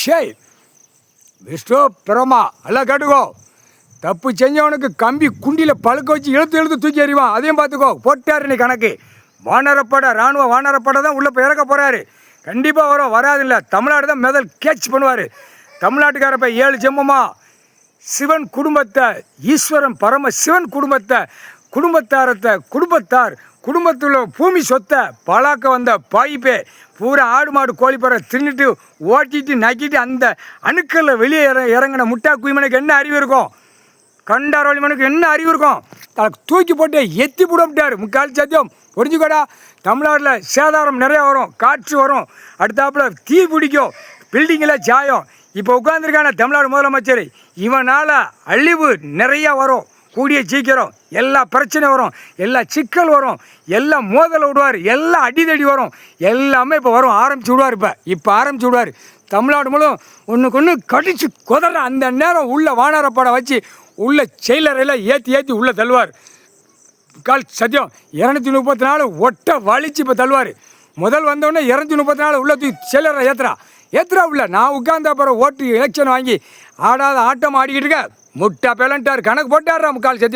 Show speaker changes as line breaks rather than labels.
ஷே விஷ்ணு பிரமா எல்லாம் கேட்டுக்கோ. தப்பு செஞ்சவனுக்கு கம்பி குண்டியில் பழுக்க வச்சு இழுத்து இழுத்து தூக்கி எறிவான். அதையும் பார்த்துக்கோ. போட்டார் நீ கணக்கு. வானரப்படை இராணுவ வானரப்படை தான் உள்ளே போய் இறக்க போகிறாரு. கண்டிப்பாக வரும். வராதில்லை. தமிழ்நாடு தான் முதல் கேட்ச் பண்ணுவார். தமிழ்நாட்டுக்கார போய் 7 ஜென்மமாக சிவன் குடும்பத்தை, ஈஸ்வரன் பரம சிவன் குடும்பத்தை, குடும்பத்தில் பூமி சொத்தை பழாக்க வந்த பாய்ப்பே பூரா ஆடு மாடு கோழி பற தின்னுட்டு ஓட்டிட்டு நக்கிட்டு அந்த அணுக்களில் வெளியே இறங்கின முட்டா குய்மனுக்கு என்ன அறிவு இருக்கும்? கண்டார் வழிமனுக்கு என்ன அறிவு இருக்கும்? தூக்கி போட்டு எத்தி போடவிட்டார். முக்கால் சத்தியம் புரிஞ்சுக்கோடா. தமிழ்நாட்டில் சேதாரம் நிறையா வரும். காற்று வரும். அடுத்தாப்புல தீ பிடிக்கும். பில்டிங்கில் சாயம். இப்போ உட்காந்துருக்கான தமிழ்நாடு முதலமைச்சர். இவனால் அழிவு நிறையா வரும். கூடிய சீக்கிரம் எல்லா பிரச்சனை வரும். எல்லா சிக்கல் வரும். எல்லாம் மோதலை விடுவார். எல்லாம் அடிதடி வரும். எல்லாமே இப்போ வரும். ஆரம்பிச்சு விடுவார். இப்போ ஆரம்பிச்சு விடுவார். தமிழ்நாடு முழுவதும் ஒன்றுக்கு ஒன்று கடிச்சு குதற அந்த நேரம் உள்ள வானரப்படை வச்சு உள்ள செயலறையில் ஏற்றி உள்ளே தள்ளுவார். கால் சத்தியம் 234 ஒட்டை வலிச்சு இப்போ தள்ளுவார். முதல் வந்தோடனே 234 உள்ள தூக்கி செயலறை ஏத்துறா உள்ள. நான் உட்கார்ந்த அப்புறம் ஓட்டு எலெக்ஷன் வாங்கி ஆடாத ஆட்டம் ஆடிக்கிட்டு இருக்க. முட்டா பேலண்டார் கணக்கு போட்டாரா முக்கால் சத்தியம்.